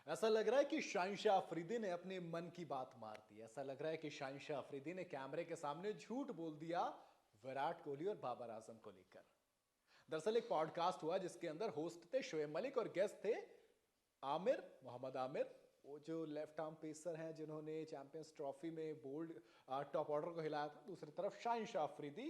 ऐसा लग रहा है कि शाहिनशाह अफरीदी ने अपने मन की बात मार दी। ऐसा लग रहा है कि शाहिनशाह अफरीदी ने कैमरे के सामने झूठ बोल दिया विराट कोहली और बाबर आजम को लेकर। दरअसल एक पॉडकास्ट हुआ जिसके अंदर होस्ट थे शोएब मलिक और गेस्ट थे आमिर, मोहम्मद आमिर, वो जो लेफ्ट आर्म पेसर हैं जिन्होंने चैंपियंस ट्रॉफी में बोल्ड टॉप ऑर्डर को हिलाया था। दूसरी तरफ शाहिनशाह अफरीदी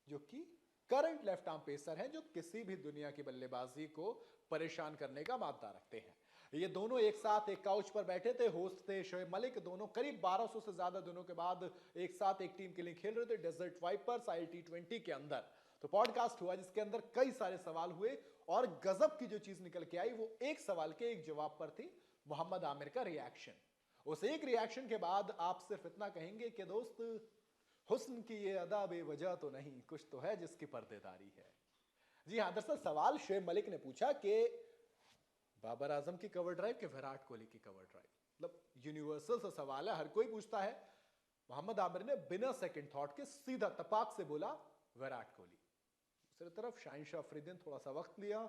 जो कि करंट लेफ्ट आर्म पेसर हैं, जो किसी भी दुनिया की बल्लेबाजी को परेशान करने का मादा रखते हैं। ये दोनों एक साथ एक काउच पर बैठे थे, होस्ट थे शोएब मलिक। दोनों करीब 1200 से ज्यादा दिनों के बाद एक साथ एक टीम के लिए खेल रहे थे डेजर्ट वाइपर्स ILT20 के अंदर। तो पॉडकास्ट हुआ जिसके अंदर कई सारे सवाल हुए और गजब की जो चीज निकल के आई वो एक सवाल के एक जवाब पर थी, मोहम्मद आमिर का रिएक्शन। उस एक रिएक्शन के बाद आप सिर्फ इतना कहेंगे कि दोस्त, हुस्न की ये अदा बेवजह तो नहीं, कुछ तो है जिसकी पर्देदारी है। जी हां, दरअसल सवाल शोएब मलिक ने पूछा कि बाबर आजम की कवर ड्राइव कि विराट कोहली की कवर ड्राइव। मतलब यूनिवर्सल सा सवाल है, हर कोई पूछता है। मोहम्मद आमिर ने बिना सेकंड थॉट के सीधा तपाक से बोला विराट कोहली। दूसरी तरफ शाहिनशाह अफरीदी ने थोड़ा सा वक्त लिया,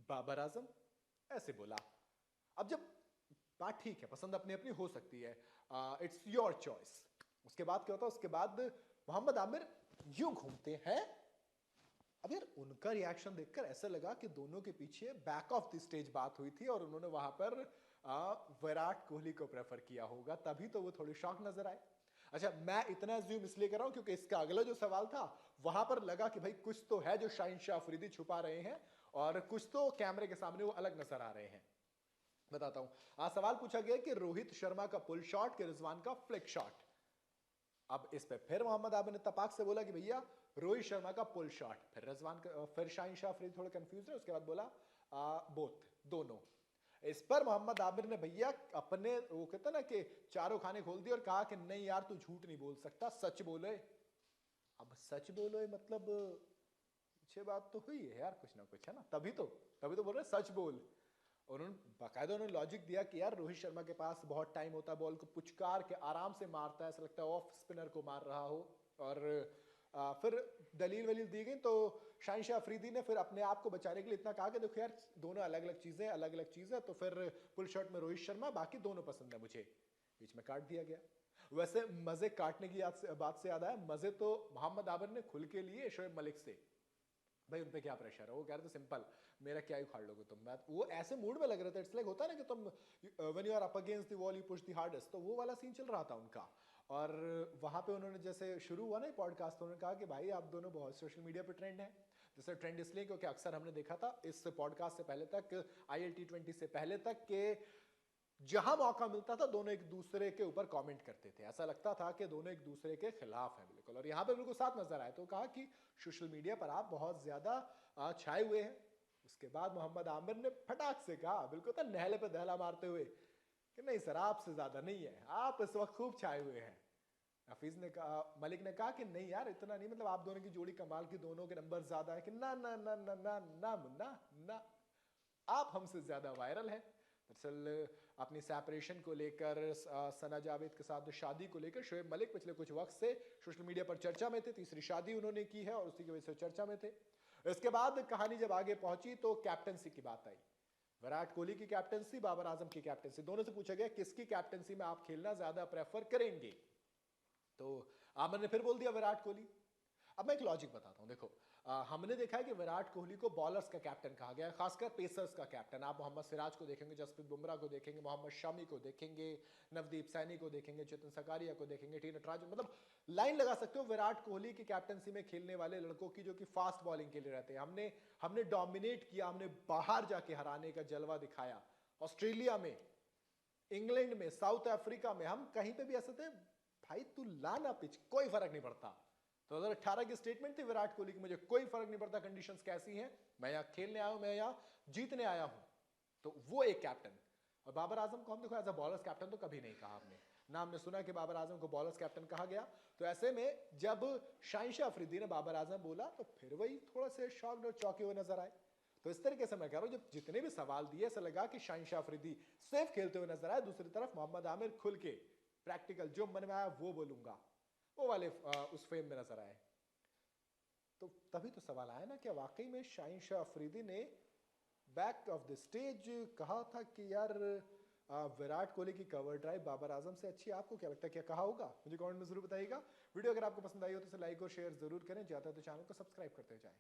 बाबर आजम, ऐसे बोला। अब जब बात ठीक है, पसंद अपनी अपनी हो सकती है, इट्स योर चॉइस। उसके बाद क्या होता है, उसके बाद मोहम्मद आमिर यूं घूमते हैं। अब यार उनका रिएक्शन देखकर ऐसा लगा कि दोनों के पीछे बैक ऑफ द स्टेज बात हुई थी और उन्होंने वहां पर विराट कोहली को प्रेफर किया होगा, तभी तो वो थोड़ी शॉक नजर आए। अच्छा, मैं इतना ज्यूम इसलिए कर रहा हूं क्योंकि इसका अगला जो सवाल था वहां पर लगा कि भाई कुछ तो है जो शाहिनशाह अफरीदी छुपा रहे हैं और कुछ तो कैमरे के सामने वो अलग नजर आ रहे हैं। बताता हूं। आज सवाल पूछा गया कि रोहित शर्मा का पुल शॉट के रिजवान का फ्लिक शॉट। अब इस पे फिर मोहम्मद आबिद ने तपाक से बोला कि भैया रोहित शर्मा का पुल शॉट, फिर रिजवान का, फिर शाहिनशाह अफरीदी थोड़े कंफ्यूज है। उसके बाद बोला बोथ, दोनों। इस पर मोहम्मद आबिद ने भैया अपने वो कहते ना कि चारों खाने खोल दिए और कहा कि नहीं यार तू झूठ नहीं बोल सकता, सच बोले। अब सच बोलो मतलब पीछे बात तो हुई है यार, कुछ ना कुछ है ना, तभी तो बोल रहे सच बोल। उन्होंने बाकायदा उन्होंने लॉजिक दिया कि यार रोहित शर्मा के पास बहुत टाइम होता है, बॉल को पुचकार के आराम से मारता है, ऐसा लगता है ऑफ स्पिनर को मार रहा हो। और फिर दलील वलील दी गई तो शाहिनशाह अफरीदी ने फिर अपने आप को बचाने के लिए इतना कहा कि देखो यार दोनों अलग अलग चीजें, तो फिर पुल शॉट में रोहित शर्मा, बाकी दोनों पसंद है मुझे। बीच में काट दिया गया। वैसे मजे काटने की बात से याद आया, मजे तो मोहम्मद आबिद ने खुल के लिए शोएब मलिक से। भाई उन पे क्या प्रेशर है, वो कह रहे थे सिंपल, मेरा क्या ही उखाड़ लोगे तुम। मैं वो ऐसे मूड में लग रहे थे, इट्स लाइक होता है ना कि तुम when you are up against the wall you push the hardest, तो वो वाला सीन चल रहा था उनका। और वहां पे उन्होंने जैसे शुरू हुआ ना पॉडकास्ट, तो उन्होंने कहा कि भाई आप दोनों बहुत सोशल मीडिया पे ट्रेंड है। जैसे ट्रेंड इसलिए क्योंकि अक्सर हमने देखा था इस पॉडकास्ट से पहले तक, ILT20 से पहले तक के जहां मौका मिलता था दोनों एक दूसरे के ऊपर कमेंट करते थे, ऐसा लगता था कि दोनों एक दूसरे के खिलाफ हैं बिल्कुल। और यहां पे बिल्कुल साथ नजर आए, तो कहा कि सोशल मीडिया पर आप बहुत ज्यादा छाए हुए हैं। उसके बाद मोहम्मद आमिर ने फटाक से कहा, बिल्कुल था नहले पे दहला मारते हुए, कि नहीं सर आपसे ज्यादा नहीं है, आप इस वक्त खूब छाए हुए हैं। हफीज ने कहा, मलिक ने कहा कि नहीं यार इतना नहीं, मतलब आप दोनों की जोड़ी कमाल की, दोनों के नंबर ज्यादा है। कि ना ना ना ना ना ना मुन्ना ना, आप हमसे ज्यादा वायरल हैं। दरअसल अपनी सेपरेशन को लेकर, सना जावेद के साथ शादी को लेकर शोएब मलिक पिछले कुछ वक्त से सोशल मीडिया पर चर्चा में थे। तीसरी शादी उन्होंने की है और उसी की वजह से चर्चा में थे। इसके बाद कहानी जब आगे पहुंची तो कैप्टनसी की बात आई। विराट कोहली की कैप्टनसी, बाबर आजम की कैप्टनसी, दोनों से पूछा गया किसकी कैप्टनसी में आप खेलना ज्यादा प्रेफर करेंगे। तो आमिर ने फिर बोल दिया विराट कोहली। अब मैं एक लॉजिक बताता हूं, देखो हमने देखा है कि विराट कोहली को बॉलर्स का कैप्टन कहा गया है, खासकर पेसर्स का कैप्टन। आप मोहम्मद सिराज को देखेंगे, जसप्रीत बुमराह को देखेंगे, मोहम्मद शमी को देखेंगे, नवदीप सैनी को देखेंगे, चेतन सकारिया को देखेंगे, टी नटराजन, मतलब लाइन लगा सकते हो विराट कोहली की कैप्टनसी में खेलने वाले लड़कों की, जो कि फास्ट बॉलिंग के लिए रहते हैं। हमने डोमिनेट किया, हमने बाहर जाके हराने का जलवा दिखाया। ऑस्ट्रेलिया में, इंग्लैंड में, साउथ अफ्रीका में, हम कहीं पे भी ऐसे थे, भाई तू लाना पिच, कोई फर्क नहीं पड़ता। 2018 की स्टेटमेंट थी विराट कोहली की, मुझे कोई फर्क नहीं पड़ता कंडीशंस कैसी हैं, मैं यहां खेलने आया हूं, मैं यहां जीतने आया हूं। तो वो एक कैप्टन। और बाबर आजम को हम देखो एज अ बॉलर्स कैप्टन तो कभी नहीं कहा हमने, ना हमने सुना कि बाबर आजम को बॉलर्स कैप्टन कहा गया। तो ऐसे में जब शाहिनशाह अफरीदी ने बाबर आजम बोला तो फिर वही थोड़ा से शॉक्ड और चौंके हुए नजर आए। तो इस तरीके से मैं कह रहा हूं, जब जितने भी सवाल दिए ऐसा लगा कि शाहिनशाह अफरीदी सेफ खेलते हुए नजर आए। दूसरी तरफ मोहम्मद आमिर खुल के प्रैक्टिकल जो मन में आया वो बोलूंगा, वो वाले उस फेम में नजर आए। तो तभी तो सवाल आया ना कि वाकई में शाहिनशाह अफरीदी ने बैक ऑफ द स्टेज कहा था कि यार विराट कोहली की कवर ड्राइव बाबर आजम से अच्छी। आपको क्या लगता है, क्या कहा होगा? मुझे कमेंट में जरूर बताइएगा। वीडियो अगर आपको पसंद आई हो तो इसे लाइक और शेयर जरूर करें। ज्यादा तो चैनल को सब्सक्राइब करते जाएं।